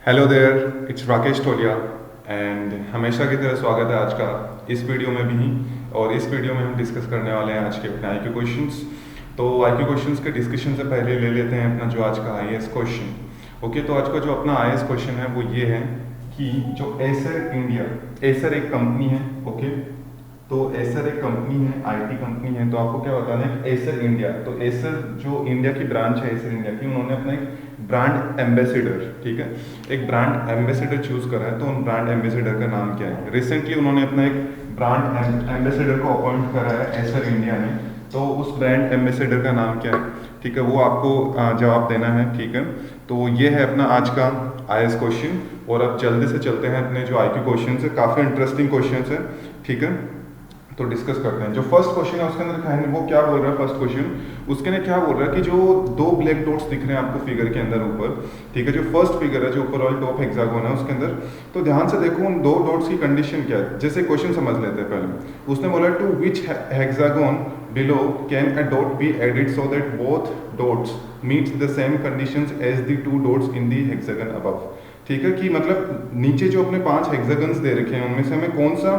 Hello there, it's Rakesh Tolia and हमेशा की तरह स्वागत है आज का इस वीडियो में भी। और इस वीडियो में हम डिस्कस करने वाले हैं आज के अपने आईक्यू क्वेश्चंस। तो आईक्यू क्वेश्चंस के डिस्कशन से पहले ले लेते हैं अपना जो आज का आईएएस क्वेश्चन। ओके, तो आज का जो अपना आईएएस क्वेश्चन है वो ये है कि जो एसर इंडिया, एसर एक कंपनी है। ओके, तो एसर एक कंपनी है, आईटी कंपनी है। तो आपको क्या बताना है, एसर इंडिया, तो एसर जो इंडिया की ब्रांच है एसर इंडिया की, उन्होंने अपना एक ब्रांड एम्बेसडर, ठीक है, एक ब्रांड एम्बेसडर चूज करा है। तो उन ब्रांड एम्बेसडर का नाम क्या है? रिसेंटली उन्होंने अपना एक ब्रांड एम्बेसडर को अपॉइंट करा है एसर इंडिया ने। तो उस ब्रांड एम्बेसडर का नाम क्या है? ठीक है, वो आपको जवाब देना है। ठीक है, तो ये है अपना आज का आईएएस क्वेश्चन। और अब जल्दी से चलते हैं अपने जो आईक्यू क्वेश्चन है, काफ़ी इंटरेस्टिंग क्वेश्चन है। ठीक है, तो डिस्कस करते हैं। जो फर्स्ट क्वेश्चन है उसके अंदर है, वो क्या बोल रहा है फर्स्ट क्वेश्चन, उसके ने क्या बोल रहा है कि जो दो ब्लैक डॉट्स दिख रहे हैं आपको फिगर के अंदर ऊपर, ठीक है, जो फर्स्ट फिगर है जो ऊपर वाली टॉप हेक्सागोन है उसके अंदर, तो ध्यान से देखो उन दो डॉट्स की कंडीशन क्या है। जैसे क्वेश्चन समझ लेते हैं पहले। उसने बोला to which hexagon below can a dot be added so that both dots meets the same conditions as the two dots in the hexagon above. ठीक है, कि मतलब नीचे जो अपने 5 हेक्सागन्स दे रखे हैं उनमें से हमें कौन सा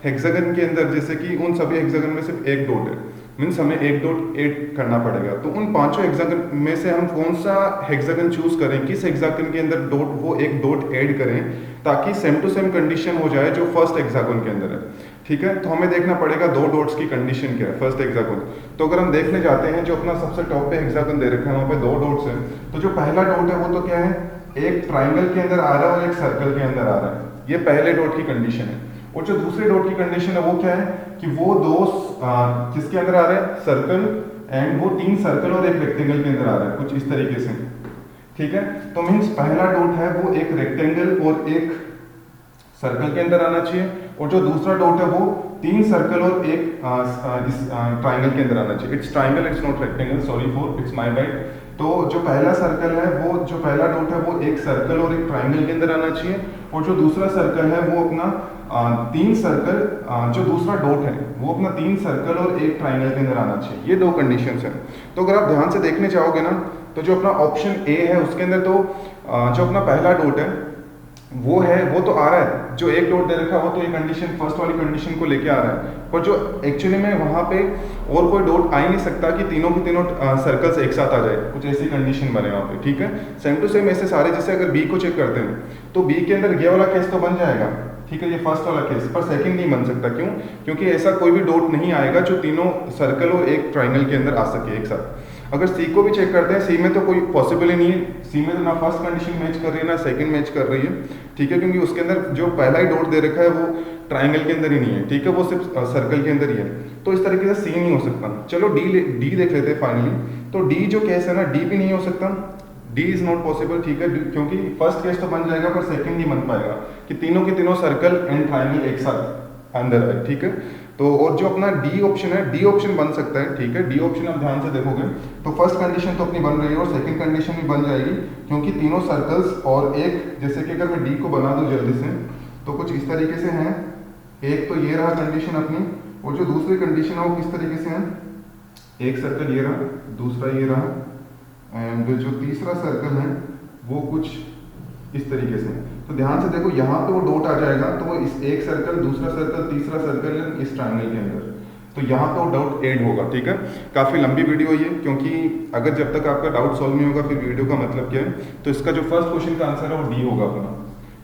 हेक्सागन के अंदर, जैसे कि उन सभी हेक्सागन में सिर्फ एक डॉट है, मीन्स हमें एक डॉट ऐड करना पड़ेगा। तो उन पांचों हेक्सागन में से हम कौन सा हेक्सागन चूज करें, किस हेक्सागन के अंदर डॉट वो एक डॉट ऐड करें ताकि सेम टू सेम कंडीशन हो जाए जो फर्स्ट हेक्सागन के अंदर है। ठीक है, तो हमें देखना पड़ेगा दो डॉट्स की कंडीशन क्या है फर्स्ट हेक्सागन। तो अगर हम देखने जाते हैं जो अपना सबसे टॉप पे हेक्सागन दे रखा है वहाँ पे दो डॉट्स है। तो जो पहला डॉट है वो तो क्या है, एक ट्राइंगल के अंदर आ रहा है और एक सर्कल के अंदर आ रहा है। ये पहले डॉट की कंडीशन है। और जो दूसरे डॉट की कंडीशन है वो क्या है कि वो दो किसके अंदर आ रहे हैं, सर्कल, एंड वो 3 सर्कल और एक रेक्टेंगल के अंदर आ रहा है, कुछ इस तरीके से। ठीक है, तो मीन्स पहला डॉट है वो एक रेक्टेंगल और एक सर्कल के अंदर आना चाहिए, और जो दूसरा डॉट है वो 3 सर्कल और एक इस ट्राइंगल के अंदर आना चाहिए। It's triangle, it's not rectangle, sorry for its my bad. तो जो पहला सर्कल है वो, जो पहला डॉट है वो एक सर्कल और एक ट्राइंगल के अंदर आना चाहिए, और जो दूसरा सर्कल है वो अपना 3 सर्कल, जो दूसरा डॉट है वो अपना 3 सर्कल और एक ट्राइंगल के अंदर आना चाहिए। ये दो कंडीशंस हैं। तो अगर आप ध्यान से देखने जाओगे ना, तो जो अपना ऑप्शन ए है उसके अंदर तो जो अपना पहला डॉट है वो है, वो तो आ रहा है, जो एक डॉट दे रखा है वो तो ये कंडीशन फर्स्ट वाली कंडीशन को लेके आ रहा है। पर जो एक्चुअली में वहाँ पे और कोई डॉट आ ही नहीं सकता कि तीनों के तीनों सर्कल्स एक साथ आ जाए, कुछ ऐसी कंडीशन बने वहाँ पे। ठीक है, सेम टू सेम ऐसे सारे। जैसे अगर बी को चेक करते हैं तो बी के अंदर ये वाला केस तो बन जाएगा, ठीक है, ये फर्स्ट वाला केस, पर सेकंड नहीं बन सकता। क्यों? क्योंकि ऐसा कोई भी डॉट नहीं आएगा जो तीनों सर्कल और एक ट्राइंगल के अंदर आ सके एक साथ। अगर सी को भी चेक करते हैं, सी में तो कोई पॉसिबल ही नहीं है। सी में तो ना फर्स्ट कंडीशन मैच कर रही है ना सेकंड मैच कर रही है। ठीक है, क्योंकि उसके अंदर जो पहला ही डॉट दे रखा है वो ट्राइंगल के अंदर ही नहीं है, ठीक है, वो सिर्फ सर्कल के अंदर ही है। तो इस तरीके से सी नहीं हो सकता। चलो डी देख लेते हैं फाइनली। तो डी जो केस है ना, डी भी नहीं हो सकता, डी इज नॉट पॉसिबल। ठीक है, क्योंकि फर्स्ट केस तो बन जाएगा पर सेकंड नहीं बन पाएगा कि तीनों के तीनों सर्कल एंड ट्राइंगल एक साथ अंदर है। ठीक है, तो और जो अपना डी ऑप्शन है, डी ऑप्शन बन सकता है। ठीक है, डी ऑप्शन आप ध्यान से देखोगे तो फर्स्ट कंडीशन तो अपनी बन रही है और सेकंड कंडीशन भी बन जाएगी, क्योंकि तीनों सर्कल्स और एक, जैसे कि अगर मैं डी को बना दूं जल्दी से तो कुछ इस तरीके से हैं। एक तो ये रहा कंडीशन अपनी, और जो दूसरी कंडीशन है वो किस तरीके से है, एक सर्कल ये रहा, दूसरा ये रहा, एंड जो तीसरा सर्कल है वो कुछ इस तरीके से। तो ध्यान से देखो यहाँ पे वो डॉट आ जाएगा, तो वो इस एक सर्कल, दूसरा सर्कल, तीसरा सर्कल इस ट्रायंगल के अंदर, तो यहाँ पे वो डाउट ऐड होगा। ठीक है, काफ़ी लंबी वीडियो है क्योंकि अगर जब तक आपका डाउट सॉल्व नहीं होगा फिर वीडियो का मतलब क्या है। तो इसका जो फर्स्ट क्वेश्चन का आंसर है वो डी होगा अपना।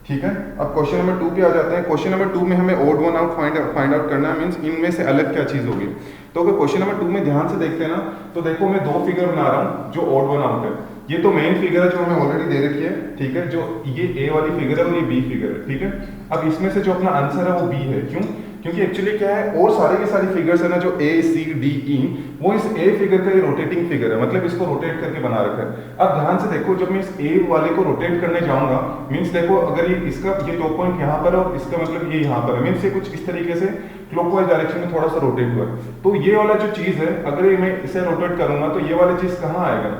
ठीक है, अब क्वेश्चन नंबर 2 पे आ जाते हैं। क्वेश्चन नंबर 2 में हमें odd one out find out करना है, मीन्स इनमें से अलग क्या चीज़ होगी। तो अगर क्वेश्चन नंबर 2 में ध्यान से देखते हैं ना, तो देखो मैं 2 फिगर बना रहा हूँ जो ओड वन आउट है। ये तो मेन फिगर है जो हमें ऑलरेडी दे रखी है। ठीक है, जो ये ए वाली फिगर है और ये बी फिगर है। ठीक है, अब इसमें से जो अपना आंसर है वो बी है। क्यों? क्योंकि एक्चुअली क्या है, और सारी की सारी फिगर्स है ना जो ए सी डी ई, वो इस ए फिगर का ये रोटेटिंग फिगर है, मतलब इसको रोटेट करके बना रखा है। अब ध्यान से देखो, जब मैं इस ए वाले को रोटेट करने जाऊंगा, मीन्स देखो अगर ये इसका ये टॉप पॉइंट यहाँ पर है और इसका मतलब ये यहाँ पर है, मीन्स ये कुछ इस तरीके से क्लॉकवाइज डायरेक्शन में थोड़ा सा रोटेट हुआ है। तो ये वाला जो चीज है, अगर ये मैं इसे रोटेट करूंगा तो ये वाली चीज कहाँ आएगा?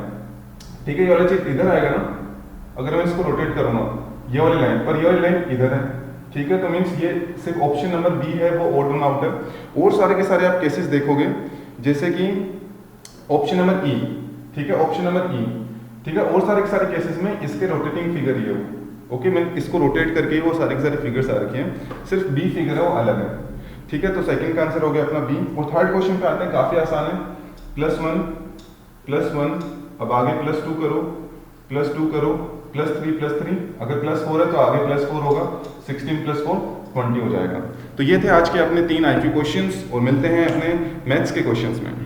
ठीक है, ये वाला चीज इधर आएगा ना, अगर मैं इसको रोटेट करूंगा ये वाली लाइन पर, ये वाली लाइन इधर है। ठीक है, तो मीन्स ये सिर्फ ऑप्शन नंबर बी है वो ओड वन आउट है। और सारे के सारे आप केसेस देखोगे, जैसे कि ऑप्शन नंबर ई, ठीक है, ऑप्शन नंबर ई, ठीक है, और सारे के सारे केसेस में इसके रोटेटिंग फिगर ये हो। ओके, मैं इसको रोटेट करके ही वो सारे के सारे फिगर्स आ रखे हैं, सिर्फ बी फिगर है वो अलग है। ठीक है, तो सेकंड का आंसर हो गया अपना बी। और थर्ड क्वेश्चन पे आते हैं, काफ़ी आसान है। +1 अब आगे +2 करो, +2 करो, +3 अगर +4 है तो आगे +4 होगा, 16 + 4 20 हो जाएगा। तो ये थे आज के अपने 3 IQ क्वेश्चंस और मिलते हैं अपने मैथ्स के क्वेश्चंस में।